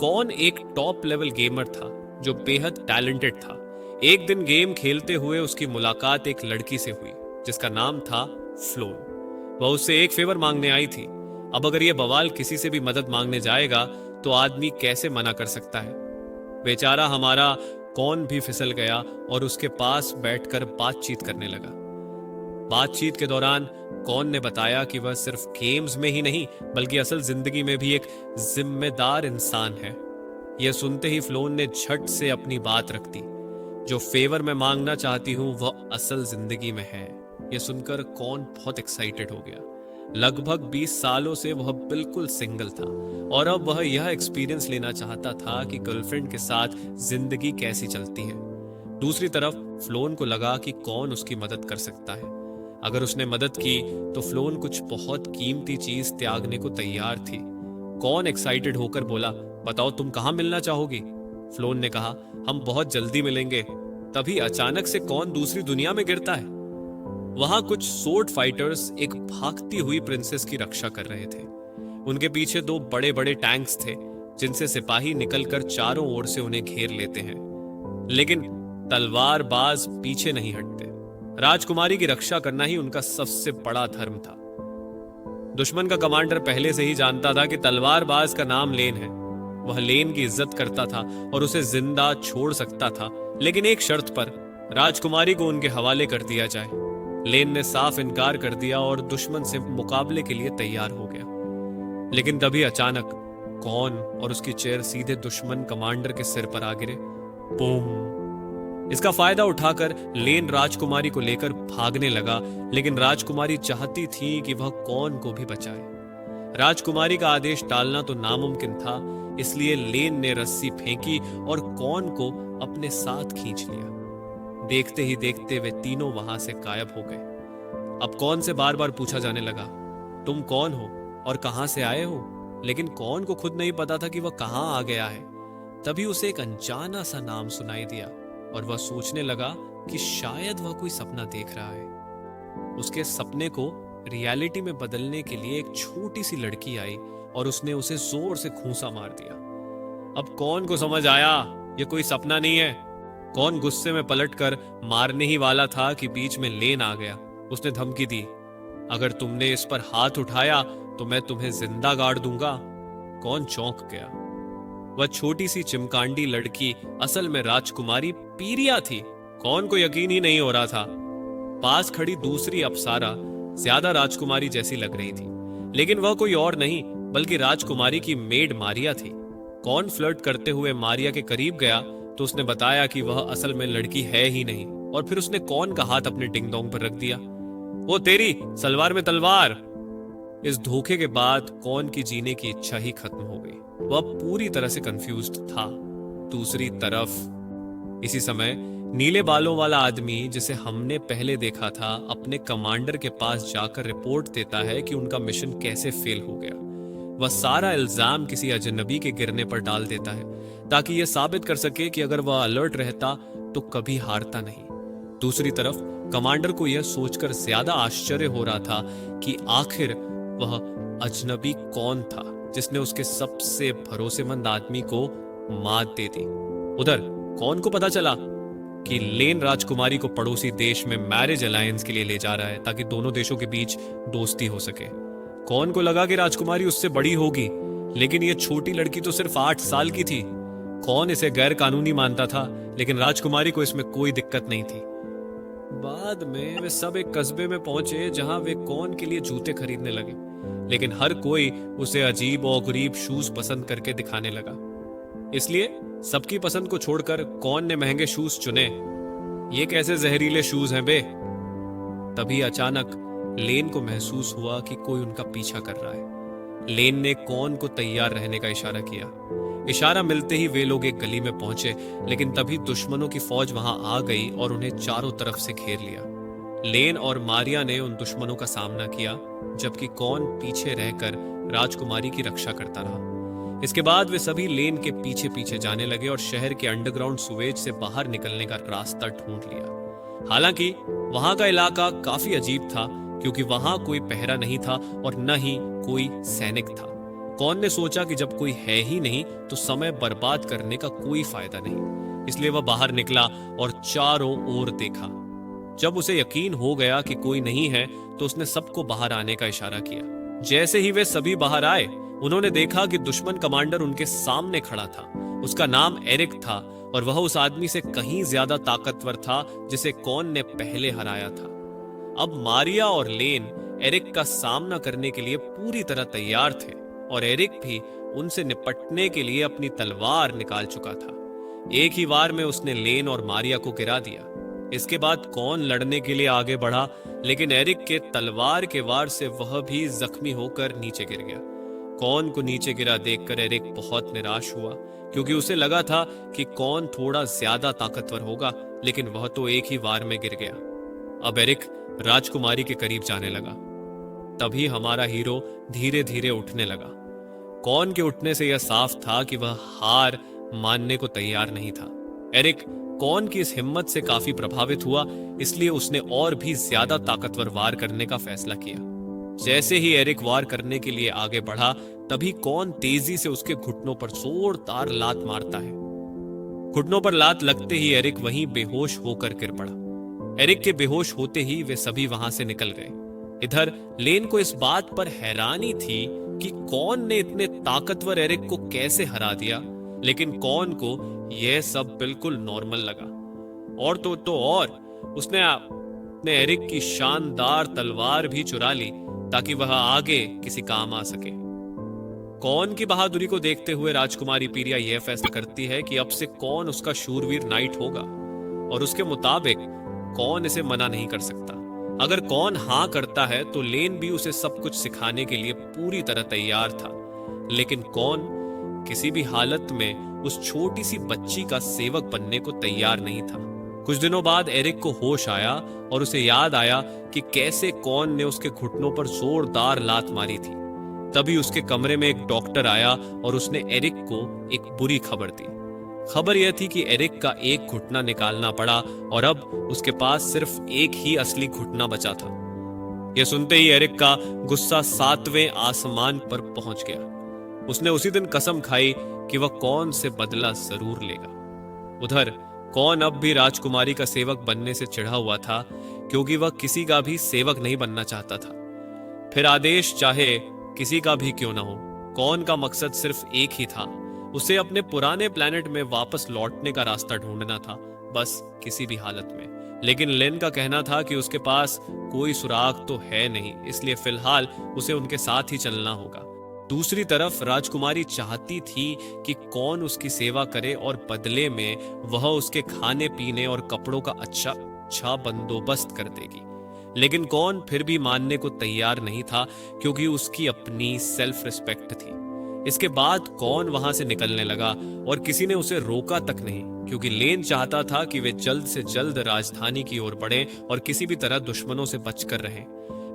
कौन एक top level gamer था जो बेहद टैलेंटेड था। एक दिन गेम खेलते हुए उसकी मुलाकात एक लड़की से हुई जिसका नाम था फ्लोन। वह उससे एक फेवर मांगने आई थी। अब अगर यह बवाल किसी से भी मदद मांगने जाएगा तो आदमी कैसे मना कर सकता है। बेचारा हमारा कौन भी फिसल गया और उसके पास बैठकर बातचीत करने लगा। बातचीत के दौरान कौन ने बताया कि वह सिर्फ गेम्स में ही नहीं बल्कि असल जिंदगी में भी एक जिम्मेदार इंसान है। यह सुनते ही फ्लोन ने झट से अपनी बात रख दी। जो फेवर मैं मांगना चाहती हूं वह असल जिंदगी में है। यह सुनकर कौन बहुत एक्साइटेड हो गया। लगभग 20 सालों से वह बिल्कुल सिंगल था और अब वह यह एक्सपीरियंस लेना चाहता था कि गर्लफ्रेंड के साथ जिंदगी कैसी चलती है। दूसरी तरफ फ्लोन को लगा कि कौन उसकी मदद कर सकता है। अगर उसने मदद की तो फ्लोन कुछ बहुत कीमती चीज त्यागने को तैयार थी। कौन एक्साइटेड होकर बोला, बताओ तुम कहां मिलना चाहोगी? फ्लोन ने कहा, हम बहुत जल्दी मिलेंगे। तभी अचानक से कौन दूसरी दुनिया में गिरता है। वहां कुछ सोर्ड फाइटर्स एक भागती हुई प्रिंसेस की रक्षा कर रहे थे। उनके पीछे 2 बड़े बड़े टैंक्स थे जिनसे सिपाही निकलकर चारों ओर से उन्हें घेर लेते हैं, लेकिन तलवारबाज पीछे नहीं हटते। राजकुमारी की रक्षा करना ही उनका सबसे बड़ा धर्म था। दुश्मन का कमांडर पहले से ही जानता था कि तलवारबाज का नाम लेन है। वह लेन की इज्जत करता था और उसे जिंदा छोड़ सकता था, लेकिन एक शर्त पर, राजकुमारी को उनके हवाले कर दिया जाए। लेन ने साफ इनकार कर दिया और दुश्मन से मुकाबले के लिए तैयार हो गया। लेकिन तभी अचानक कौन और उसकी चेयर सीधे दुश्मन कमांडर के सिर पर आ गिरे। बूम! इसका फायदा उठाकर लेन राजकुमारी को लेकर भागने लगा, लेकिन राजकुमारी चाहती थी कि वह कौन को भी बचाए। राजकुमारी का आदेश टालना तो नामुमकिन था, इसलिए लेन ने रस्सी फेंकी और कौन को अपने साथ खींच लिया। देखते ही देखते वे तीनों वहां से गायब हो गए। अब कौन से बार बार पूछा जाने लगा, तुम कौन हो और कहां से आए हो? लेकिन कौन को खुद नहीं पता था कि वह कहां आ गया है। तभी उसे एक अनजाना सा नाम सुनाई दिया और वह सोचने लगा कि शायद वह कोई सपना देख रहा है। उसके सपने को रियलिटी में बदलने के लिए एक छोटी सी लड़की आई और उसने उसे जोर से घूंसा मार दिया। अब कौन को समझ आया यह कोई सपना नहीं है। कौन गुस्से में पलटकर मारने ही वाला था कि बीच में लेन आ गया। उसने धमकी दी, अगर तुमने इस पर हाथ उठाया तो मैं तुम्हें जिंदा गाड़ दूंगा। कौन चौंक गया। वह छोटी सी चिमकांडी लड़की असल में राजकुमारी पीरिया थी। कौन को यकीन ही नहीं हो रहा था। पास खड़ी दूसरी अप्सरा ज्यादा राजकुमारी जैसी लग रही थी, लेकिन वह कोई और नहीं बल्कि राजकुमारी की मेड मारिया थी। कौन फ्लर्ट करते हुए मारिया के करीब गया तो उसने बताया कि वह असल में लड़की है ही नहीं, और फिर उसने कौन का हाथ अपने डिंग डोंग पर रख दिया। वो तेरी सलवार में तलवार। इस धोखे के बाद कौन की जीने की इच्छा ही खत्म हो गई। वह पूरी तरह से कंफ्यूज्ड था। दूसरी तरफ इसी समय नीले बालों वाला आदमी जिसे हमने पहले देखा था अपने कमांडर के पास जाकर रिपोर्ट देता है कि उनका मिशन कैसे फेल हो गया। वह सारा इल्जाम किसी अजनबी के गिरने पर डाल देता है ताकि यह साबित कर सके कि अगर वह अलर्ट रहता तो कभी हारता नहीं। दूसरी तरफ कमांडर को यह सोचकर ज्यादा आश्चर्य हो रहा था कि आखिर वह अजनबी कौन था जिसने उसके सबसे भरोसेमंद आदमी को मात दे दी। उधर कौन को पता चला कि लेन राजकुमारी को पड़ोसी देश में मैरिज अलायंस के लिए ले जा रहा है ताकि दोनों देशों के बीच दोस्ती हो सके। कौन को लगा कि राजकुमारी उससे बड़ी होगी, लेकिन यह छोटी लड़की तो सिर्फ 8 साल की थी। कौन इसे गैर कानूनी मानता था, लेकिन राजकुमारी को इसमें कोई दिक्कत नहीं थी। बाद में वे सब एक कस्बे में पहुंचे जहां वे कौन के लिए जूते खरीदने लगे, लेकिन हर कोई उसे अजीब और गरीब शूज पसंद करके दिखाने लगा। इसलिए सबकी पसंद को छोड़कर कौन ने महंगे शूज चुने। ये कैसे जहरीले शूज हैं बे? तभी अचानक लेन को महसूस हुआ कि कोई उनका पीछा कर रहा है। लेन ने कौन को तैयार रहने का इशारा किया। इशारा मिलते ही वे लोग एक गली में पहुंचे, लेकिन तभी दुश्मनों की फौज वहां आ गई और उन्हें चारों तरफ से घेर लिया। लेन और मारिया ने उन दुश्मनों का सामना किया, जबकि कौन पीछे रहकर राजकुमारी की रक्षा करता रहा। इसके बाद वे सभी लेन के पीछे पीछे जाने लगे और शहर के अंडरग्राउंड सुवेज से बाहर निकलने का रास्ता ढूंढ लिया। हालांकि वहां का इलाका काफी अजीब था, क्योंकि वहां कोई पहरा नहीं था और न ही कोई सैनिक था। कौन ने सोचा कि जब कोई है ही नहीं तो समय बर्बाद करने का कोई फायदा नहीं, इसलिए वह बाहर निकला और चारों ओर देखा। जब उसे यकीन हो गया कि कोई नहीं है तो उसने सबको बाहर आने का इशारा किया। जैसे ही वे सभी बाहर आए, उन्होंने देखा कि दुश्मन कमांडर उनके सामने खड़ा था। उसका नाम एरिक था और वह उस आदमी से कहीं ज्यादा ताकतवर था जिसे कौन ने पहले हराया था। अब मारिया और लेन एरिक का सामना करने के लिए पूरी तरह तैयार थे और एरिक भी उनसे निपटने के लिए अपनी तलवार निकाल चुका था। एक ही वार में उसने लेन और मारिया को गिरा दिया। इसके बाद कौन लड़ने के लिए आगे बढ़ा, लेकिन एरिक के तलवार के वार से वह भी जख्मी होकर नीचे गिर गया। कौन को नीचे गिरा देखकर एरिक बहुत निराश हुआ, क्योंकि उसे लगा था कि कौन थोड़ा ज्यादा ताकतवर होगा, लेकिन वह तो एक ही वार में गिर गया। अब एरिक राजकुमारी के करीब जाने लगा। तभी हमारा हीरो धीरे धीरे उठने लगा। कौन के उठने से यह साफ था कि वह हार मानने को तैयार नहीं था। एरिक कौन की इस हिम्मत से काफी प्रभावित हुआ, इसलिए उसने और भी ज्यादा ताकतवर वार करने का फैसला किया। जैसे ही एरिक वार करने के लिए आगे बढ़ा, तभी कौन तेजी से उसके घुटनों पर जोरदार लात मारता है। घुटनों पर लात लगते ही एरिक वहीं बेहोश होकर गिर पड़ा। एरिक के बेहोश होते ही वे सभी वहां से निकल गए। इधर लेन को इस बात पर हैरानी थी कि कौन ने इतने ताकतवर एरिक को कैसे हरा दिया, लेकिन कौन को यह सब बिल्कुल नॉर्मल लगा। और तो और उसने अपने एरिक की शानदार तलवार भी चुरा ली ताकि वह आगे किसी काम आ सके। कौन की बहादुरी को देखते हुए राजकुमारी पीरिया यह फैसला करती है कि अब से कौन उसका शूरवीर नाइट होगा, और उसके मुताबिक कौन इसे मना नहीं कर सकता। अगर कौन हां करता है तो लेन भी उसे सब कुछ सिखाने के लिए पूरी तरह तैयार था, लेकिन कौन किसी भी हालत में उस छोटी सी बच्ची का सेवक बनने को तैयार नहीं था। कुछ दिनों बाद एरिक को होश आया और उसे याद आया कि कैसे कौन ने उसके घुटनों पर जोरदार लात मारी थी। तभी उसके कमरे में एक डॉक्टर आया और उसने एरिक को एक बुरी खबर दी। खबर यह थी कि एरिक का एक घुटना निकालना पड़ा और अब उसके पास सिर्फ एक ही असली घुटना बचा था। यह सुनते ही एरिक का गुस्सा 7वें आसमान पर पहुंच गया। उसने उसी दिन कसम खाई कि वह कौन से बदला जरूर लेगा। उधर कौन अब भी राजकुमारी का सेवक बनने से चिढ़ा हुआ था, क्योंकि वह किसी का भी सेवक नहीं बनना चाहता था। फिर आदेश चाहे किसी का भी क्यों ना हो, कौन का मकसद सिर्फ एक ही था, उसे अपने पुराने प्लेनेट में वापस लौटने का रास्ता ढूंढना था, बस किसी भी हालत में। लेकिन लेन का कहना था कि उसके पास कोई सुराग तो है नहीं, इसलिए फिलहाल उसे उनके साथ ही चलना होगा। दूसरी तरफ राजकुमारी चाहती थी कि कौन उसकी सेवा करे और बदले में वह उसके खाने पीने और कपड़ों का अच्छा बंदोबस्त कर देगी। लेकिन कौन फिर भी मानने को तैयार नहीं था, क्योंकि उसकी अपनी सेल्फ रिस्पेक्ट थी। इसके बाद कौन वहां से निकलने लगा और किसी ने उसे रोका तक नहीं, क्योंकि लेन चाहता था कि वे जल्द से जल्द राजधानी की ओर बढ़ें और किसी भी तरह दुश्मनों से बचकर रहें।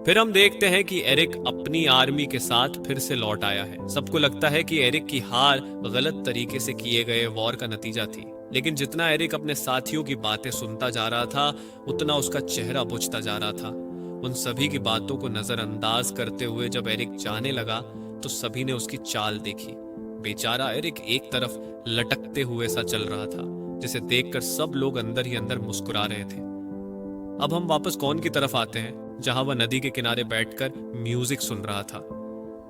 फिर हम देखते हैं कि एरिक अपनी आर्मी के साथ फिर से लौट आया है। सबको लगता है कि एरिक की हार गलत तरीके से किए गए वॉर का नतीजा थी, लेकिन जितना एरिक अपने साथियों की बातें सुनता जा रहा था, उतना उसका चेहरा बुझता जा रहा था। उन सभी की बातों को नजरअंदाज करते हुए जब एरिक जाने लगा तो सभी ने उसकी चाल देखी। बेचारा एरिक एक तरफ लटकते हुए सा चल रहा था, जिसे देखकर सब लोग अंदर ही अंदर मुस्कुरा रहे थे। अब हम वापस कौन की तरफ आते हैं, जहां वह नदी के किनारे बैठकर म्यूजिक सुन रहा था।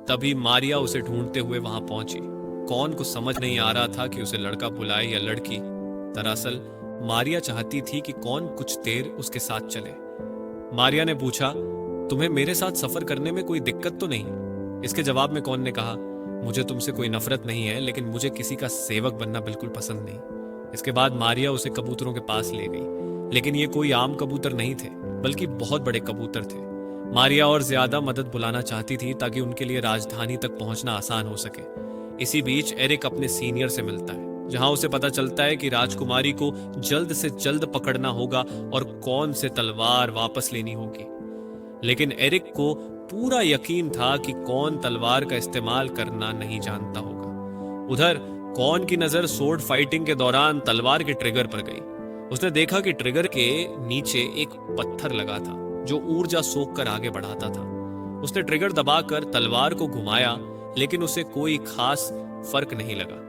तभी मारिया उसे ढूंढते हुए वहां पहुंची। कौन को समझ नहीं आ रहा था कि उसे लड़का बुलाए या लड़की। दरअसल मारिया चाहती थी कि कौन कुछ देर उसके साथ चले। मारिया ने पूछा, तुम्हें मेरे साथ सफर करने में कोई दिक्कत तो नहीं? इसके जवाब में कौन ने कहा, मुझे तुमसे कोई नफरत नहीं है, लेकिन मुझे किसी का सेवक बनना बिल्कुल पसंद नहीं। इसके बाद मारिया उसे कबूतरों के पास ले गई, लेकिन ये कोई आम कबूतर नहीं थे, बल्कि बहुत बड़े कबूतर थे। मारिया और ज्यादा मदद बुलाना चाहती थी ताकि उनके लिए राजधानी तक पहुंचना आसान हो सके। इसी बीच एरिक अपने सीनियर से मिलता है, जहां उसे पता चलता है कि राजकुमारी को जल्द से जल्द पकड़ना होगा और कौन से तलवार वापस लेनी होगी। लेकिन एरिक को पूरा यकीन था कि कौन तलवार का इस्तेमाल करना नहीं जानता होगा। उधर कौन की नजर सोर्ड फाइटिंग के दौरान तलवार के ट्रिगर पर गई। उसने देखा कि ट्रिगर के नीचे एक पत्थर लगा था जो ऊर्जा सोख कर आगे बढ़ाता था। उसने ट्रिगर दबाकर तलवार को घुमाया, लेकिन उसे कोई खास फर्क नहीं लगा।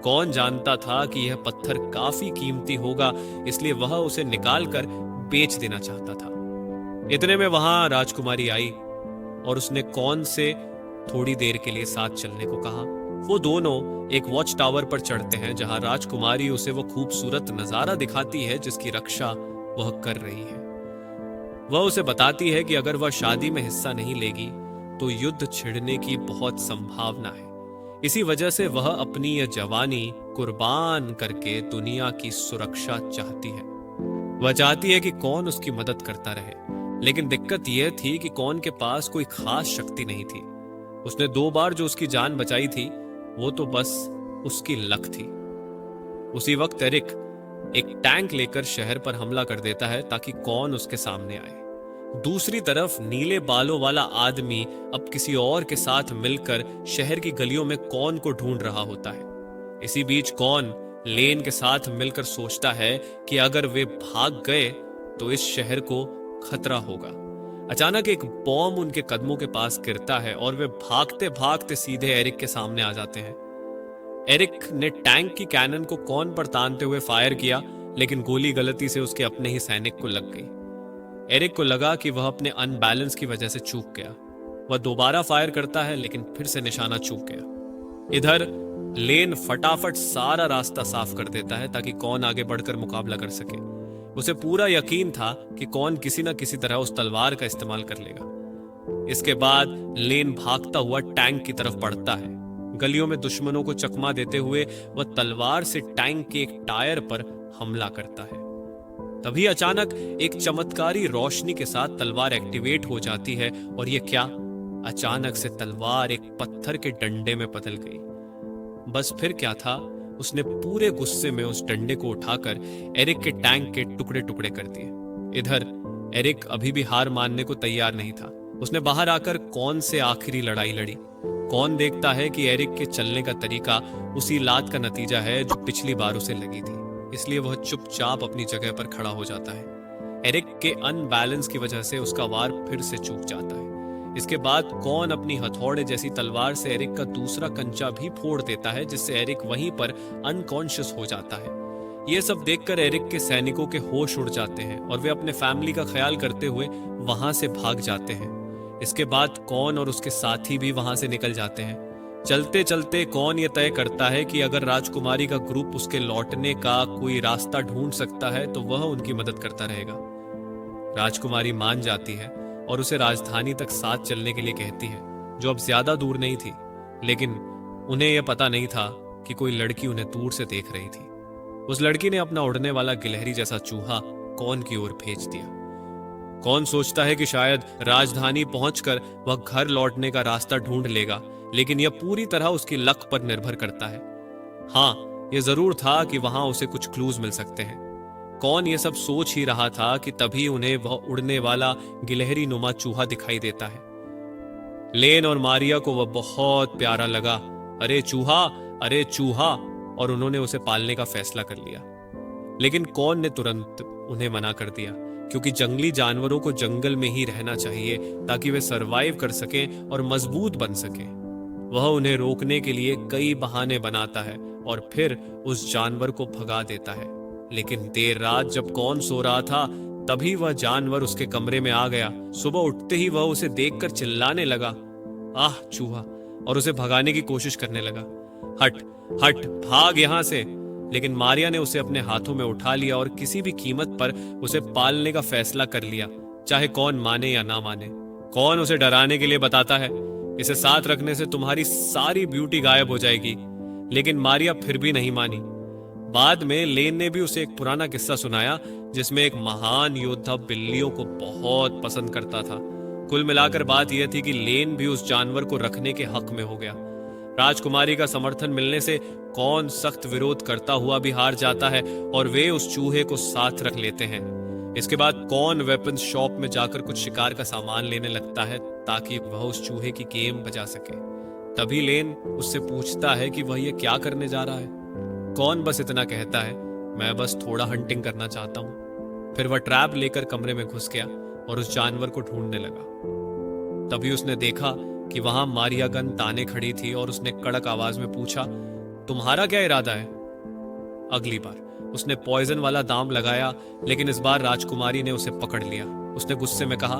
कौन जानता था कि यह पत्थर काफी कीमती होगा, इसलिए वह उसे निकालकर बेच देना चाहता था। इतने में वहां राजकुमारी आई और उसने कौन से थोड़ी देर के लिए साथ चलने को कहा। वो दोनों एक वॉच टावर पर चढ़ते हैं, जहां राजकुमारी उसे वो खूबसूरत नजारा दिखाती है जिसकी रक्षा वह कर रही है। वह उसे बताती है कि अगर वह शादी में हिस्सा नहीं लेगी तो युद्ध छिड़ने की बहुत संभावना है। इसी वजह से वह अपनी यह जवानी कुर्बान करके दुनिया की सुरक्षा चाहती है। वह चाहती है कि कौन उसकी मदद करता रहे, लेकिन दिक्कत यह थी कि कौन के पास कोई खास शक्ति नहीं थी। उसने 2 बार जो उसकी जान बचाई थी वो तो बस उसकी लक थी। उसी वक्त एरिक एक टैंक लेकर शहर पर हमला कर देता है ताकि कौन उसके सामने आए। दूसरी तरफ नीले बालों वाला आदमी अब किसी और के साथ मिलकर शहर की गलियों में कौन को ढूंढ रहा होता है। इसी बीच कौन लेन के साथ मिलकर सोचता है कि अगर वे भाग गए तो इस शहर को खतरा होगा। अचानक एक बॉम्ब उनके कदमों के पास गिरता है और वे भागते भागते सीधे एरिक के सामने आ जाते हैं। एरिक ने टैंक की कैनन को कौन पर तानते हुए फायर किया, लेकिन गोली गलती से उसके अपने ही सैनिक को लग गई। एरिक को लगा कि वह अपने अनबैलेंस की वजह से चूक गया। वह दोबारा फायर करता है, लेकिन फिर से निशाना चूक गया। इधर लेन फटाफट सारा रास्ता साफ कर देता है ताकि कौन आगे बढ़कर मुकाबला कर सके। उसे पूरा यकीन था कि कौन किसी न किसी तरह उस तलवार का इस्तेमाल कर लेगा। इसके बाद लेन भागता हुआ टैंक की तरफ बढ़ता है। गलियों में दुश्मनों को चकमा देते हुए वह तलवार से टैंक के एक टायर पर हमला करता है। तभी अचानक एक चमत्कारी रोशनी के साथ तलवार एक्टिवेट हो जाती है और यह क्या, अचानक से तलवार एक पत्थर के डंडे में बदल गई। बस फिर क्या था, उसने पूरे गुस्से में उस डंडे को उठाकर एरिक के टैंक के टुकड़े टुकड़े कर दिए। इधर एरिक अभी भी हार मानने को तैयार नहीं था। उसने बाहर आकर कौन से आखिरी लड़ाई लड़ी। कौन देखता है कि एरिक के चलने का तरीका उसी लात का नतीजा है जो पिछली बार उसे लगी थी, इसलिए वह चुपचाप अपनी जगह पर खड़ा हो जाता है। एरिक के अनबैलेंस की वजह से उसका वार फिर से चूक जाता है। इसके बाद कौन अपनी हथौड़े जैसी तलवार से एरिक का दूसरा कंचा भी फोड़ देता है, जिससे एरिक वहीं पर अनकॉन्शियस हो जाता है। यह सब देखकर एरिक के सैनिकों के होश उड़ जाते हैं और वे अपने फैमिली का ख्याल करते हुए वहां से भाग जाते हैं। इसके बाद कौन और उसके साथी भी वहां से निकल जाते हैं। चलते चलते कौन ये तय करता है कि अगर राजकुमारी का ग्रुप उसके लौटने का कोई रास्ता ढूंढ सकता है तो वह उनकी मदद करता रहेगा। राजकुमारी मान जाती है और उसे राजधानी तक साथ चलने के लिए कहती है, जो अब ज्यादा दूर नहीं थी, लेकिन उन्हें यह पता नहीं था कि कोई लड़की उन्हें दूर से देख रही थी। उस लड़की ने अपना उड़ने वाला गिलहरी जैसा चूहा कौन की ओर भेज दिया। कौन सोचता है कि शायद राजधानी पहुंचकर वह घर लौटने का रास्ता ढूंढ लेगा, लेकिन यह पूरी तरह उसकी लक पर निर्भर करता है। हाँ, यह जरूर था कि वहां उसे कुछ क्लूज मिल सकते हैं। कौन ये सब सोच ही रहा था कि तभी उन्हें वह उड़ने वाला गिलहरी नुमा चूहा दिखाई देता है। लेन और मारिया को वह बहुत प्यारा लगा। अरे चूहा, अरे चूहा, और उन्होंने उसे पालने का फैसला कर लिया। लेकिन कौन ने तुरंत उन्हें मना कर दिया, क्योंकि जंगली जानवरों को जंगल में ही रहना चाहिए ताकि वे सरवाइव कर सकें और मजबूत बन सकें। वह उन्हें रोकने के लिए कई बहाने बनाता है और फिर उस जानवर को भगा देता है। लेकिन देर रात जब कौन सो रहा था, तभी वह जानवर उसके कमरे में आ गया। सुबह उठते ही वह उसे देखकर चिल्लाने लगा, आह चूहा, और उसे भगाने की कोशिश करने लगा। हट हट, भाग यहां से। लेकिन मारिया ने उसे अपने हाथों में उठा लिया और किसी भी कीमत पर उसे पालने का फैसला कर लिया, चाहे कौन माने या ना माने। कौन उसे डराने के लिए बताता है, इसे साथ रखने से तुम्हारी सारी ब्यूटी गायब हो जाएगी, लेकिन मारिया फिर भी नहीं मानी। बाद में लेन ने भी उसे एक पुराना किस्सा सुनाया जिसमें एक महान योद्धा बिल्लियों को बहुत पसंद करता था। कुल मिलाकर बात यह थी कि लेन भी उस जानवर को रखने के हक में हो गया। राजकुमारी का समर्थन मिलने से कौन सख्त विरोध करता हुआ भी हार जाता है और वे उस चूहे को साथ रख लेते हैं। इसके बाद कौन वेपन्स शॉप में जाकर कुछ शिकार का सामान लेने लगता है ताकि वह उस चूहे की गेम बजा सके। तभी लेन उससे पूछता है कि वह ये क्या करने जा रहा है। कौन बस इतना कहता है, मैं बस थोड़ा हंटिंग करना चाहता हूं। फिर वह ट्रैप लेकर कमरे में घुस गया और उस जानवर को ढूंढने लगा। तभी उसने देखा कि वहां मारियागन ताने खड़ी थी और उसने कड़क आवाज में पूछा, तुम्हारा क्या इरादा है? अगली बार उसने पॉइजन वाला दांव लगाया, लेकिन इस बार राजकुमारी ने उसे पकड़ लिया। उसने गुस्से में कहा,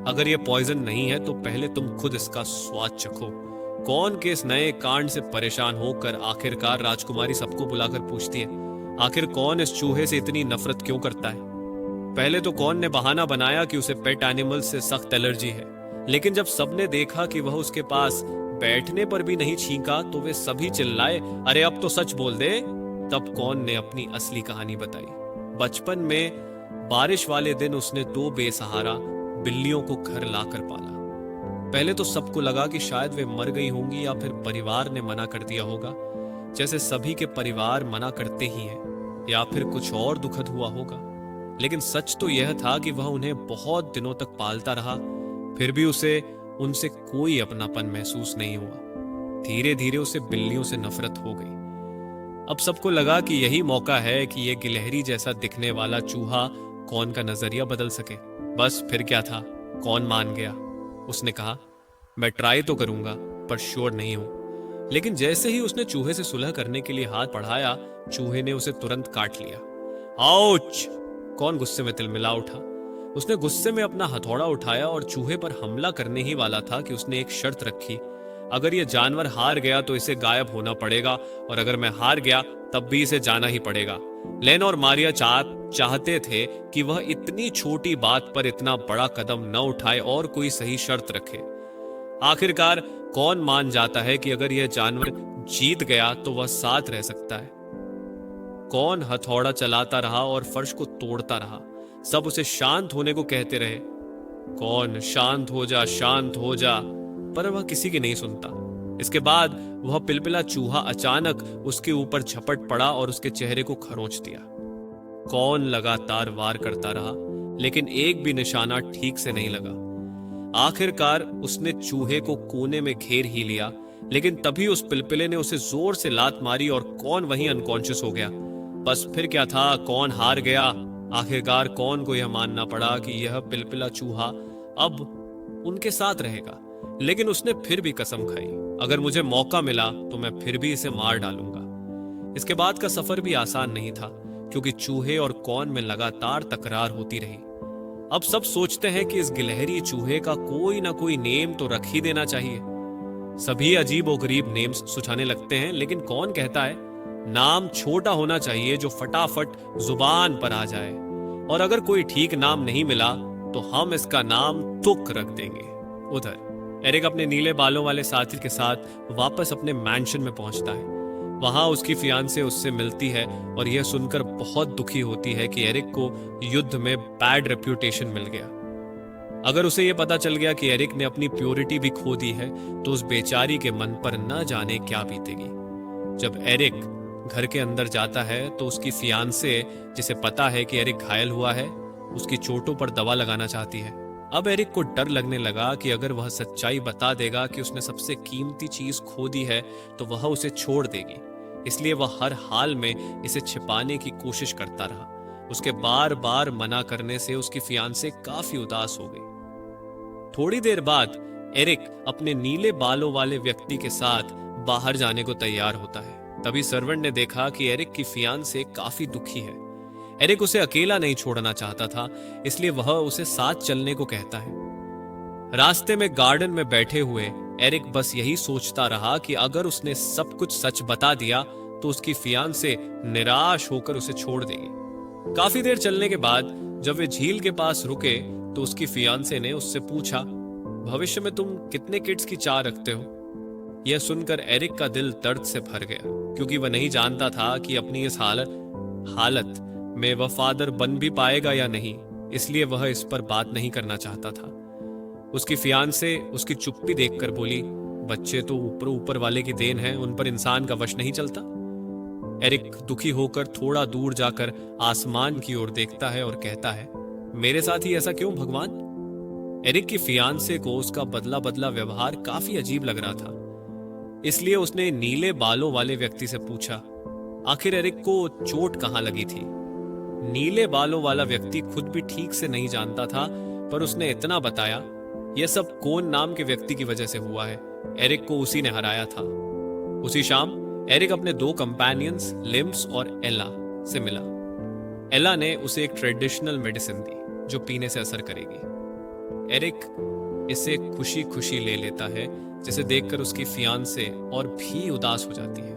अगर यह पॉइजन नहीं है तो पहले तुम खुद इसका स्वाद चखो। कौन के इस नए कांड से परेशान होकर आखिरकार राजकुमारी सबको बुलाकर पूछती है, आखिर कौन इस चूहे से इतनी नफरत क्यों करता है? पहले तो कौन ने बहाना बनाया कि उसे पेट एनिमल से सख्त एलर्जी है, लेकिन जब सबने देखा कि वह उसके पास बैठने पर भी नहीं छींका तो वे सभी चिल्लाए, अरे अब तो सच बोल दे। तब कौन ने अपनी असली कहानी बताई। बचपन में बारिश वाले दिन उसने 2 बेसहारा बिल्लियों को घर लाकर पाला। पहले तो सबको लगा कि शायद वे मर गई होंगी या फिर परिवार ने मना कर दिया होगा, जैसे सभी के परिवार मना करते ही हैं, या फिर कुछ और दुखद हुआ होगा। लेकिन सच तो यह था कि वह उन्हें बहुत दिनों तक पालता रहा, फिर भी उसे उनसे कोई अपनापन महसूस नहीं हुआ। धीरे धीरे उसे बिल्लियों से नफरत हो गई। अब सबको लगा कि यही मौका है कि यह गिलहरी जैसा दिखने वाला चूहा कौन का नजरिया बदल सके। बस फिर क्या था, कौन मान गया। उसने कहा, मैं ट्राई तो करूंगा पर श्योर नहीं हूं। लेकिन जैसे ही उसने चूहे से सुलह करने के लिए हाथ बढ़ाया, चूहे ने उसे तुरंत काट लिया। आउच! कौन गुस्से में तिलमिला उठा। उसने गुस्से में अपना हथौड़ा उठाया और चूहे पर हमला करने ही वाला था कि उसने एक शर्त रखी, अगर यह जानवर हार गया तो इसे गायब होना पड़ेगा, और अगर मैं हार गया तब भी इसे जाना ही पड़ेगा। लेन और मारिया चाहते थे कि वह इतनी छोटी बात पर इतना बड़ा कदम न उठाए और कोई सही शर्त रखे। आखिरकार कौन मान जाता है कि अगर यह जानवर जीत गया तो वह साथ रह सकता है। कौन हथौड़ा चलाता रहा और फर्श को तोड़ता रहा। सब उसे शांत होने को कहते रहे, कौन शांत हो जा, पर वह किसी की नहीं सुनता। इसके बाद वह पिलपिला चूहा अचानक उसके ऊपर झपट पड़ा और उसके चेहरे को खरोंच दिया। कौन लगातार वार करता रहा, लेकिन एक भी निशाना ठीक से नहीं लगा। आखिरकार उसने चूहे को कोने में घेर ही लिया, लेकिन तभी उस पिलपिले ने उसे जोर से लात मारी और कौन वहीं अनकॉन्शियस हो गया। बस फिर क्या था, कौन हार गया। आखिरकार कौन को यह मानना पड़ा कि यह पिलपिला चूहा अब उनके साथ रहेगा। लेकिन उसने फिर भी कसम खाई, अगर मुझे मौका मिला तो मैं फिर भी इसे मार डालूंगा। इसके बाद का सफर भी आसान नहीं था, क्योंकि चूहे और कौन में लगातार तकरार होती रही। अब सब सोचते हैं कि इस गिलहरी चूहे का कोई ना कोई नेम तो रख ही देना चाहिए। सभी अजीब और गरीब नेम्स सुझाने लगते हैं, लेकिन कौन कहता है नाम छोटा होना चाहिए जो फटाफट जुबान पर आ जाए, और अगर कोई ठीक नाम नहीं मिला तो हम इसका नाम तुक रख देंगे। उधर एरिक अपने नीले बालों वाले साथी के साथ वापस अपने मैंशन में पहुंचता है। वहां उसकी फियांसे उससे मिलती है और यह सुनकर बहुत दुखी होती है कि एरिक को युद्ध में बैड रेप्यूटेशन मिल गया। अगर उसे यह पता चल गया कि एरिक ने अपनी प्योरिटी भी खो दी है तो उस बेचारी के मन पर न जाने क्या बीतेगी। जब एरिक घर के अंदर जाता है तो उसकी फियांसे, जिसे पता है कि एरिक घायल हुआ है, उसकी चोटों पर दवा लगाना चाहती है। अब एरिक को डर लगने लगा कि अगर वह सच्चाई बता देगा कि उसने सबसे कीमती चीज खो दी है तो वह उसे छोड़ देगी। इसलिए वह हर हाल में इसे छिपाने की कोशिश करता रहा। उसके बार बार मना करने से उसकी फियांसे काफी उदास हो गई। थोड़ी देर बाद एरिक अपने नीले बालों वाले व्यक्ति के साथ बाहर जाने को तैयार होता है। तभी सर्वेंट ने देखा कि एरिक की फियांसे काफी दुखी है। एरिक उसे अकेला नहीं छोड़ना चाहता था, इसलिए वह उसे साथ चलने को कहता है। रास्ते में गार्डन में बैठे हुए एरिक बस यही सोचता रहा कि अगर उसने सब कुछ सच बता दिया तो उसकी फियांसे निराश होकर उसे छोड़ देगी। काफी देर चलने के बाद जब वे झील के पास रुके तो उसकी फियांसे ने उससे पूछा, भविष्य में तुम कितने किड्स की चाह रखते हो? यह सुनकर एरिक का दिल दर्द से भर गया, क्योंकि वह नहीं जानता था कि अपनी इस हालत में वह फादर बन भी पाएगा या नहीं, इसलिए वह इस पर बात नहीं करना चाहता था। उसकी फियांसे उसकी चुप्पी देखकर बोली, बच्चे तो ऊपर ऊपर वाले की देन है, उन पर इंसान का वश नहीं चलता। एरिक दुखी होकर थोड़ा दूर जाकर आसमान की ओर देखता है और कहता है, मेरे साथ ही ऐसा क्यों भगवान? एरिक की फियांसे को उसका बदला बदला व्यवहार काफी अजीब लग रहा था, इसलिए उसने नीले बालों वाले व्यक्ति से पूछा, आखिर एरिक को चोट कहां लगी थी? नीले बालों वाला व्यक्ति खुद भी ठीक से नहीं जानता था, पर उसने इतना बताया, यह सब कोन नाम के व्यक्ति की वजह से हुआ है। एरिक को उसी ने हराया था। उसी शाम एरिक अपने 2 कंपेनियंस लिम्स और एला से मिला। एला ने उसे एक ट्रेडिशनल मेडिसिन दी जो पीने से असर करेगी। एरिक इसे खुशी खुशी ले लेता है, जिसे देखकर उसकी फियांसे और भी उदास हो जाती है।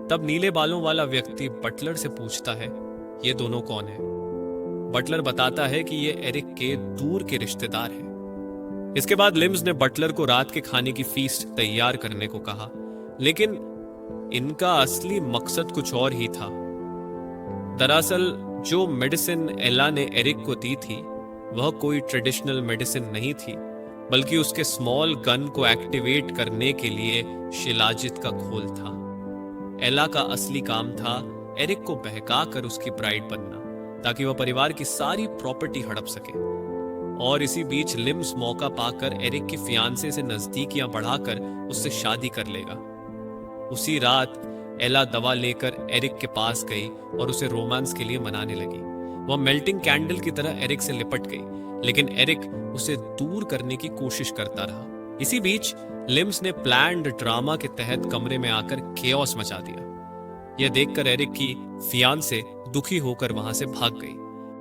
तब नीले बालों वाला व्यक्ति बटलर से पूछता है, ये दोनों कौन है? बटलर बताता है कि ये एरिक के दूर के रिश्तेदार हैं। इसके बाद लिम्स ने बटलर को रात के खाने की फीस्ट तैयार करने को कहा, लेकिन इनका असली मकसद कुछ और ही था। दरअसल जो मेडिसिन एला ने एरिक को दी थी वह कोई ट्रेडिशनल मेडिसिन नहीं थी, बल्कि उसके स्मॉल गन को एक्टिवेट करने के लिए शिलाजित का घोल था। एला का असली काम था एरिक को बहका कर उसकी ब्राइड बनना, ताकि वह परिवार की सारी प्रॉपर्टी हड़प सके। और इसी बीच लिम्स मौका पाकर एरिक की फियांसे से नजदीकियां बढ़ाकर उससे शादी कर लेगा। उसी रात एला दवा लेकर एरिक के पास गई और उसे रोमांस के लिए मनाने लगी। वह मेल्टिंग कैंडल की तरह एरिक से लिपट गई, लेकिन एरिक उसे दूर करने की कोशिश करता रहा। इसी बीच लिम्स ने प्लान्ड ड्रामा के तहत कमरे में आकर केओस मचा दिया। यह देखकर एरिक की फियांसे दुखी होकर वहां से भाग गई,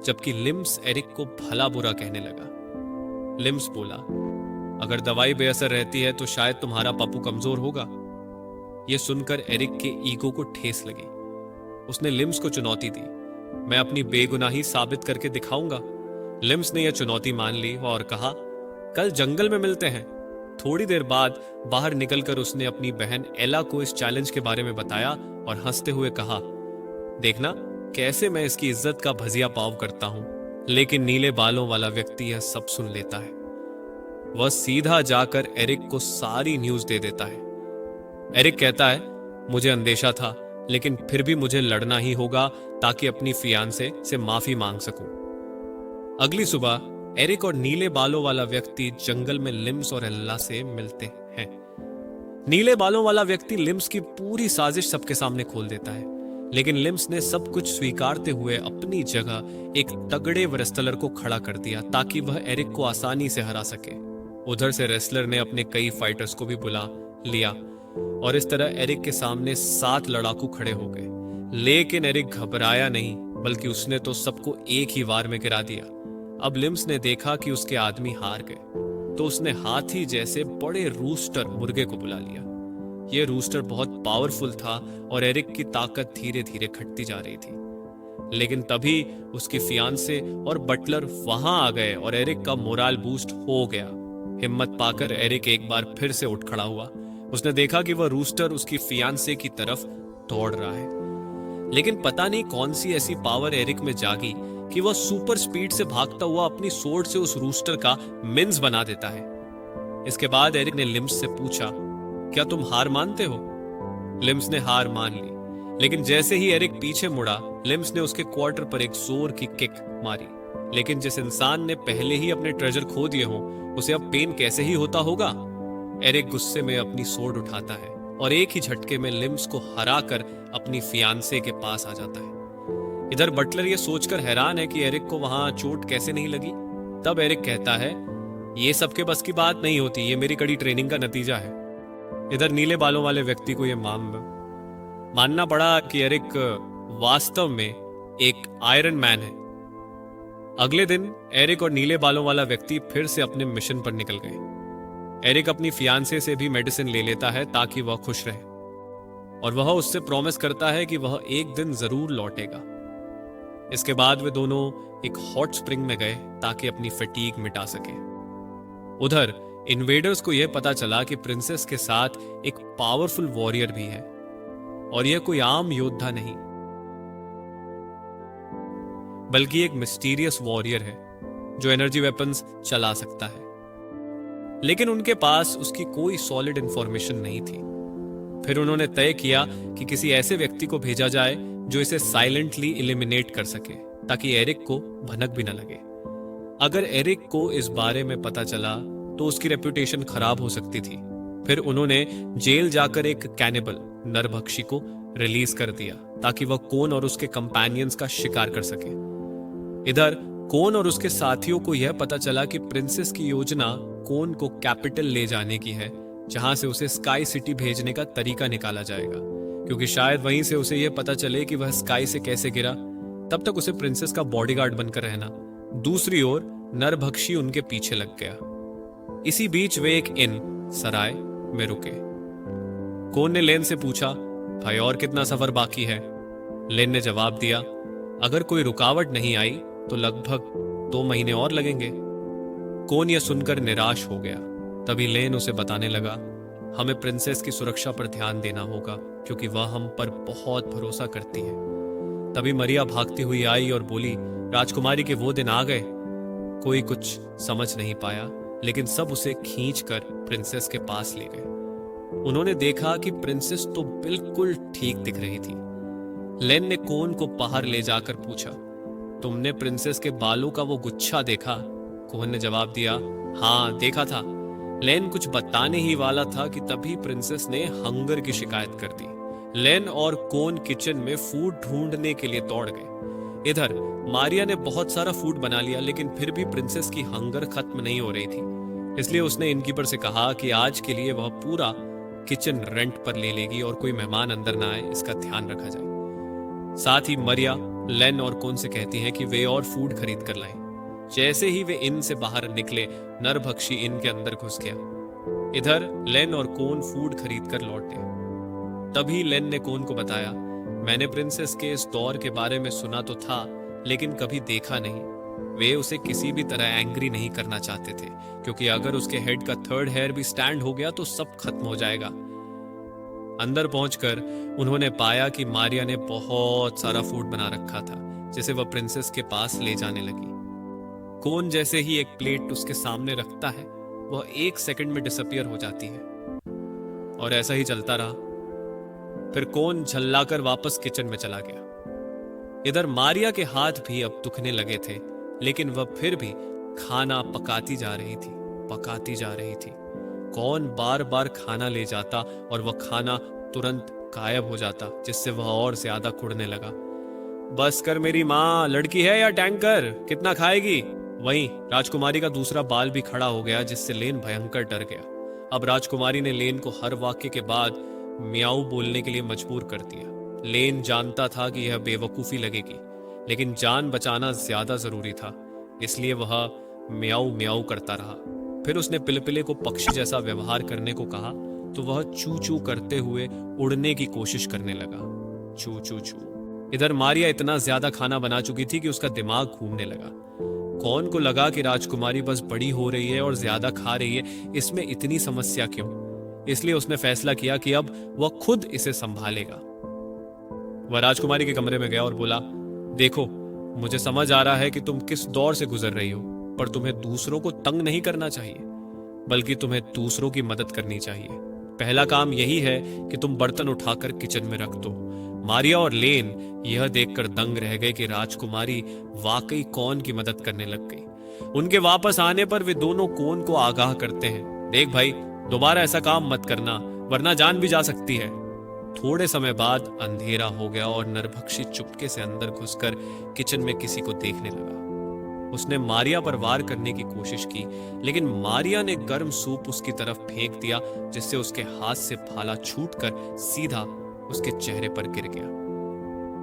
जबकि लिम्स एरिक को भला बुरा कहने लगा। लिम्स बोला, अगर दवाई बेअसर रहती है तो शायद तुम्हारा पप्पू कमजोर होगा। यह सुनकर एरिक के ईगो को ठेस लगी। उसने लिम्स को चुनौती दी, मैं अपनी बेगुनाही साबित करके दिखाऊंगा। लिम्स ने यह चुनौती मान ली और कहा, कल जंगल में मिलते हैं। थोड़ी देर बाद बाहर निकलकर उसने अपनी बहन एला को इस चैलेंज के बारे में बताया और हंसते हुए कहा, देखना कैसे मैं इसकी इज्जत का भजिया पाव करता हूं। लेकिन नीले बालों वाला व्यक्ति यह सब सुन लेता है। वह सीधा जाकर एरिक को सारी न्यूज दे देता है। एरिक कहता है, मुझे अंदेशा था, लेकिन फिर भी मुझे लड़ना ही होगा ताकि अपनी फियांसे से माफी मांग सकूं। अगली सुबह एरिक और नीले बालों वाला व्यक्ति जंगल में लिम्स और एला से मिलते हैं। नीले बालों वाला व्यक्ति लिम्स की पूरी साजिश सबके सामने खोल देता है, लेकिन लिम्स ने सब कुछ स्वीकारते हुए अपनी जगह एक तगड़े रेसलर को खड़ा कर दिया ताकि वह एरिक को आसानी से हरा सके। उधर से रेसलर ने अपने कई फाइटर्स को भी बुला लिया और इस तरह एरिक के सामने 7 लड़ाकू खड़े हो गए। लेकिन एरिक घबराया नहीं, बल्कि उसने तो सबको एक ही वार में गिरा दिया। अब लिम्स ने देखा कि उसके आदमी हार गए, तो उसने हाथी जैसे बड़े रूस्टर मुर्गे को बुला लिया। यह रूस्टर बहुत पावरफुल था और एरिक की ताकत धीरे धीरे घटती जा रही थी। लेकिन तभी उसकी फियांसे और बटलर वहां आ गए और एरिक का मोराल बूस्ट हो गया। हिम्मत पाकर एरिक एक बार फिर से उठ खड़ा हुआ। उसने देखा कि वह रूस्टर उसकी फियांसे की तरफ दौड़ रहा है, लेकिन पता नहीं कौन सी ऐसी पावर एरिक में जागी कि वह सुपर स्पीड से भागता हुआ अपनी सोर्ड से उस रूस्टर का मिन्स बना देता है। इसके बाद एरिक ने लिम्स से पूछा, क्या तुम हार मानते हो? लिम्स ने हार मान ली, लेकिन जैसे ही एरिक पीछे मुड़ा, लिम्स ने उसके क्वार्टर पर एक जोर की किक मारी। लेकिन जिस इंसान ने पहले ही अपने ट्रेजर खो दिए हों, उसे अब पेन कैसे ही होता होगा। एरिक गुस्से में अपनी सोर्ड उठाता है और एक ही झटके में लिम्स को हराकर अपनी फियांसे के पास आ जाता है। इधर बटलर ये सोचकर हैरान है कि एरिक को वहां चोट कैसे नहीं लगी। तब एरिक कहता है, ये सबके बस की बात नहीं होती, ये मेरी कड़ी ट्रेनिंग का नतीजा है। इधर नीले बालों वाले व्यक्ति को यह मानना पड़ा कि एरिक वास्तव में एक आयरन मैन है। अगले दिन एरिक और नीले बालों वाला व्यक्ति फिर से अपने मिशन पर निकल गए। एरिक अपनी फियांसे से भी मेडिसिन ले लेता है ताकि वह खुश रहे, और वह उससे प्रॉमिस करता है कि वह एक दिन जरूर लौटेगा। इसके बाद वे दोनों एक हॉट स्प्रिंग में गए ताकि अपनी फटीग मिटा सके। उधर इन्वेडर्स को यह पता चला कि प्रिंसेस के साथ एक पावरफुल वॉरियर भी है, और यह कोई आम योद्धा नहीं, बल्कि एक मिस्टीरियस वॉरियर है जो एनर्जी वेपन्स चला सकता है। लेकिन उनके पास उसकी कोई सॉलिड इंफॉर्मेशन नहीं थी। फिर उन्होंने तय किया कि किसी ऐसे व्यक्ति को भेजा जाए जो इसे साइलेंटली एलिमिनेट कर सके, ताकि एरिक को भनक भी न लगे। अगर एरिक को इस बारे में पता चला तो उसकी रेपुटेशन खराब हो सकती थी। फिर उन्होंने जेल जाकर एक कैनिबल नरभक्षी को रिलीज कर दिया ताकि वह कोन और उसके कंपेनियंस का शिकार कर सके। इधर कौन और उसके साथियों को यह पता चला कि प्रिंसेस की योजना कौन को कैपिटल ले जाने की है, जहां से उसे स्काई सिटी भेजने का तरीका निकाला जाएगा, क्योंकि शायद वहीं से उसे यह पता चले कि वह स्काई से कैसे गिरा। तब तक उसे प्रिंसेस का बॉडीगार्ड बनकर रहना। दूसरी ओर नरभक्षी उनके पीछे लग गया। इसी बीच वे एक इन सराय में रुके। कौन ने लेन से पूछा, भाई और कितना सफर बाकी है? लेन ने जवाब दिया, अगर कोई रुकावट नहीं आई तो लगभग 2 महीने और लगेंगे। कौन यह सुनकर निराश हो गया। तभी लेन उसे बताने लगा, हमें प्रिंसेस की सुरक्षा पर ध्यान देना होगा, क्योंकि वह हम पर बहुत भरोसा करती है। तभी मरिया भागती हुई आई और बोली, राजकुमारी के वो दिन आ गए। कोई कुछ समझ नहीं पाया, लेकिन सब उसे खींचकर प्रिंसेस के पास ले गए। उन्होंने देखा कि प्रिंसेस तो बिल्कुल ठीक दिख रही थी। लेन ने कौन को बाहर ले जाकर पूछा, तुमने प्रिंसेस के बालों का वो गुच्छा देखा? कोहन ने जवाब दिया, हाँ देखा था। लेन कुछ बताने ही वाला था कि तभी प्रिंसेस ने हंगर की शिकायत कर दी। लेन और कोन किचन में फूड ढूंढने के लिए दौड़ गए। इधर मारिया ने बहुत सारा फूड बना लिया, लेकिन फिर भी प्रिंसेस की हंगर खत्म नहीं हो रही थी। इसलिए उसने इनकीपर से कहा कि आज के लिए वह पूरा किचन रेंट पर ले लेगी और कोई मेहमान अंदर ना आए, इसका ध्यान रखा जाए। साथ ही मरिया लेन और कोन से कहती हैं कि वे और फूड खरीद कर लाएं। जैसे ही वे इन से बाहर निकले, नरभक्षी इन के अंदर घुस गया। इधर लेन और कोन फूड खरीद कर लौटे। तभी लेन ने कोन को बताया, मैंने प्रिंसेस के इस दौर के बारे में सुना तो था, लेकिन कभी देखा नहीं। वे उसे किसी भी तरह एंग्री नहीं करना चाहते थे, क्योंकि अगर उसके हेड का 3rd हेयर भी स्टैंड हो गया तो सब खत्म हो जाएगा। अंदर पहुंचकर उन्होंने पाया कि मारिया ने बहुत सारा फूड बना रखा था, जिसे वह प्रिंसेस के पास ले जाने लगी। कोन जैसे ही एक प्लेट उसके सामने रखता है, वह 1 सेकंड में डिसअपियर हो जाती है। और ऐसा ही चलता रहा। फिर कोन झल्लाकर वापस किचन में चला गया। इधर मारिया के हाथ भी अब दुखने लगे थे, लेकिन वह फिर भी खाना पकाती जा रही थी। कौन बार बार खाना ले जाता और वह खाना तुरंत गायब हो जाता, जिससे वह और ज्यादा कुढ़ने लगा। बस कर मेरी माँ, लड़की है या टैंकर, कितना खाएगी? वहीं राजकुमारी का दूसरा बाल भी खड़ा हो गया, जिससे लेन भयंकर डर गया। अब राजकुमारी ने लेन को हर वाक्य के बाद म्याऊ बोलने के लिए मजबूर कर दिया। लेन जानता था कि यह बेवकूफी लगेगी, लेकिन जान बचाना ज्यादा जरूरी था, इसलिए वह म्याऊ म्याऊ करता रहा। फिर उसने पिलपिले को पक्षी जैसा व्यवहार करने को कहा, तो वह चू चू करते हुए उड़ने की कोशिश करने लगा। चू चू चू। इधर मारिया इतना ज्यादा खाना बना चुकी थी कि उसका दिमाग घूमने लगा। कौन को लगा कि राजकुमारी बस बड़ी हो रही है और ज्यादा खा रही है, इसमें इतनी समस्या क्यों? इसलिए उसने फैसला किया कि अब वह खुद इसे संभालेगा। वह राजकुमारी के कमरे में गया और बोला, देखो, मुझे समझ आ रहा है कि तुम किस दौर से गुजर रही हो, पर तुम्हें दूसरों को तंग नहीं करना चाहिए, बल्कि तुम्हें दूसरों की मदद करनी चाहिए। पहला काम यही है कि तुम बर्तन उठाकर किचन में रख दो। मारिया और लेन यह देखकर दंग रह गए कि राजकुमारी वाकई कौन की मदद करने लग गई। उनके वापस आने पर वे दोनों कौन को आगाह करते हैं, देख भाई, दोबारा ऐसा काम मत करना, वरना जान भी जा सकती है। थोड़े समय बाद अंधेरा हो गया और नरभक्षी चुपके से अंदर घुसकर किचन में किसी को देखने लगा। उसने मारिया पर वार करने की कोशिश की, लेकिन मारिया ने गर्म सूप उसकी तरफ फेंक दिया, जिससे उसके हाथ से भाला छूटकर सीधा उसके चेहरे पर गिर गया।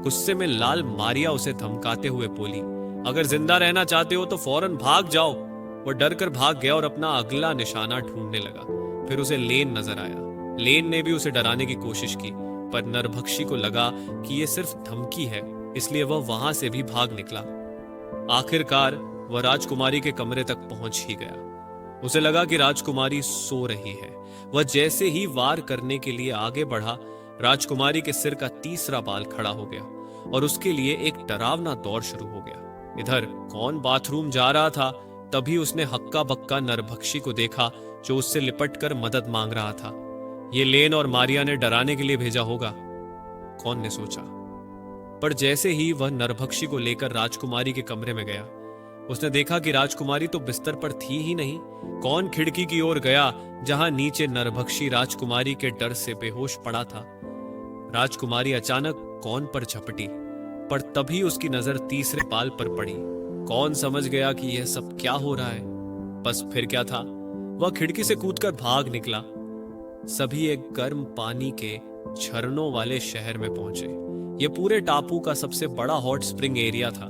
गुस्से में लाल मारिया उसे धमकाते हुए बोली, अगर जिंदा रहना चाहते हो तो फौरन भाग जाओ। वह डर कर भाग गया और अपना अगला निशाना ढूंढने लगा। फिर उसे लेन नजर आया। लेन ने भी उसे डराने की कोशिश की, पर नरभक्षी को लगा कि यह सिर्फ धमकी है, इसलिए वह वहां से भी भाग निकला। आखिरकार वह राजकुमारी के कमरे तक पहुंच ही गया। उसे लगा कि राजकुमारी सो रही है। वह जैसे ही वार करने के लिए आगे बढ़ा, राजकुमारी के सिर का तीसरा बाल खड़ा हो गया और उसके लिए एक डरावना दौर शुरू हो गया। इधर कौन बाथरूम जा रहा था, तभी उसने हक्का बक्का नरभक्षी को देखा, जो उससे लिपट कर मदद मांग रहा था। ये लेन और मारिया ने डराने के लिए भेजा होगा, कौन ने सोचा। पर जैसे ही वह नरभक्षी को लेकर राजकुमारी के कमरे में गया, उसने देखा कि राजकुमारी तो बिस्तर पर थी ही नहीं। कौन खिड़की की ओर गया, जहां नीचे नरभक्षी राजकुमारी के डर से बेहोश पड़ा था। राजकुमारी अचानक कौन पर झपटी, पर तभी उसकी नजर तीसरे बाल पर पड़ी। कौन समझ गया कि यह सब क्या हो रहा है। बस फिर क्या था, वह खिड़की से कूदकर भाग निकला। सभी एक गर्म पानी के झरनों वाले शहर में पहुंचे। यह पूरे टापू का सबसे बड़ा हॉट स्प्रिंग एरिया था।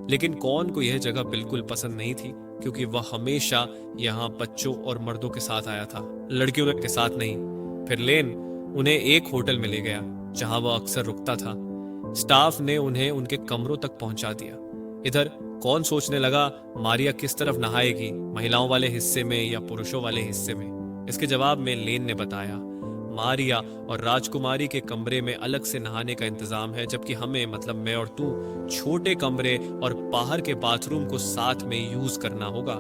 लेकिन कौन को यह जगह बिल्कुल पसंद नहीं थी, क्योंकि वह हमेशा यहाँ बच्चों और मर्दों के साथ आया था, लड़कियों के साथ नहीं। फिर लेन उन्हें एक होटल में ले गया जहां वह अक्सर रुकता था। स्टाफ ने उन्हें उनके कमरों तक पहुंचा दिया। इधर कौन सोचने लगा मारिया किस तरफ नहाएगी, महिलाओं वाले हिस्से में या पुरुषों वाले हिस्से में। इसके जवाब में लेन ने बताया, मारिया और राजकुमारी के कमरे में अलग से नहाने का इंतजाम है, जबकि हमें, मतलब मैं और तू, छोटे कमरे और बाहर के बाथरूम को साथ में यूज करना होगा।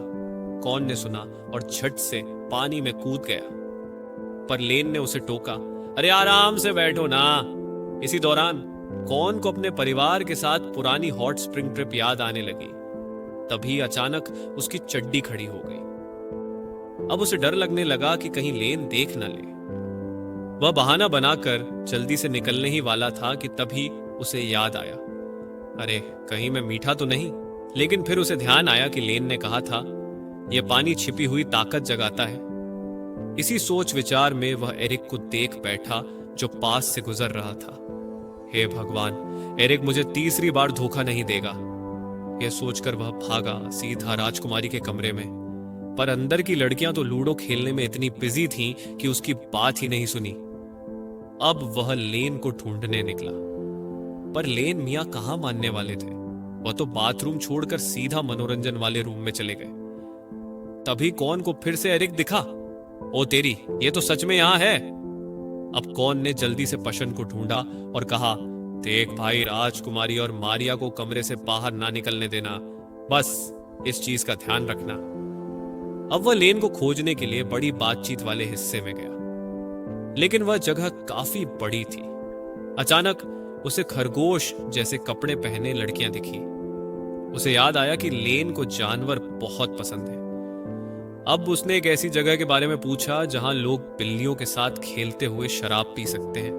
कौन ने सुना और झट से पानी में कूद गया। पर लेन ने उसे टोका, अरे आराम से बैठो ना। इसी दौरान कौन को अपने परिवार के साथ पुरानी हॉट स्प्रिंग ट्रिप याद आने लगी। तभी अचानक उसकी चड्डी खड़ी हो गई। अब उसे डर लगने लगा कि कहीं लेन देख न ले। वह बहाना बनाकर जल्दी से निकलने ही वाला था कि तभी उसे याद आया, अरे कहीं मैं मीठा तो नहीं। लेकिन फिर उसे ध्यान आया कि लेन ने कहा था, यह पानी छिपी हुई ताकत जगाता है। इसी सोच विचार में वह एरिक को देख बैठा जो पास से गुजर रहा था। हे भगवान, एरिक मुझे तीसरी बार धोखा नहीं देगा। यह सोचकर वह भागा सीधा राजकुमारी के कमरे में। पर अंदर की लड़कियां तो लूडो खेलने में इतनी बिजी थीं कि उसकी बात ही नहीं सुनी। अब वह लेन को ढूंढने निकला, पर लेन मियां कहां मानने वाले थे। वह तो बाथरूम छोड़कर सीधा मनोरंजन वाले रूम में चले गए। तभी कौन को फिर से एरिक दिखा। ओ तेरी, ये तो सच में यहां है। अब कौन ने जल्दी से पशन को ढूंढा और कहा, देख भाई, राजकुमारी और मारिया को कमरे से बाहर ना निकलने देना, बस इस चीज का ध्यान रखना। अब वह लेन को खोजने के लिए बड़ी बातचीत वाले हिस्से में गया, लेकिन वह जगह काफी बड़ी थी। अचानक उसे खरगोश जैसे कपड़े पहने लड़कियां दिखी। उसे याद आया कि लेन को जानवर बहुत पसंद है। अब उसने एक ऐसी जगह के बारे में पूछा जहां लोग बिल्लियों के साथ खेलते हुए शराब पी सकते हैं।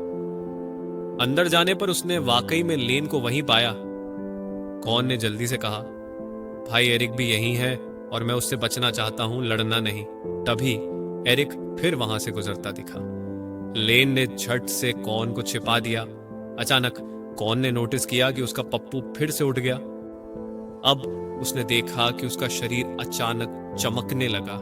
अंदर जाने पर उसने वाकई में लेन को वहीं पाया। कौन ने जल्दी से कहा, भाई एरिक भी यहीं है और मैं उससे बचना चाहता हूं, लड़ना नहीं। तभी एरिक फिर वहां से गुजरता दिखा। लेन ने झट से कौन को छिपा दिया। अचानक कौन ने नोटिस किया कि उसका पप्पू फिर से उठ गया। अब उसने देखा कि उसका शरीर अचानक चमकने लगा।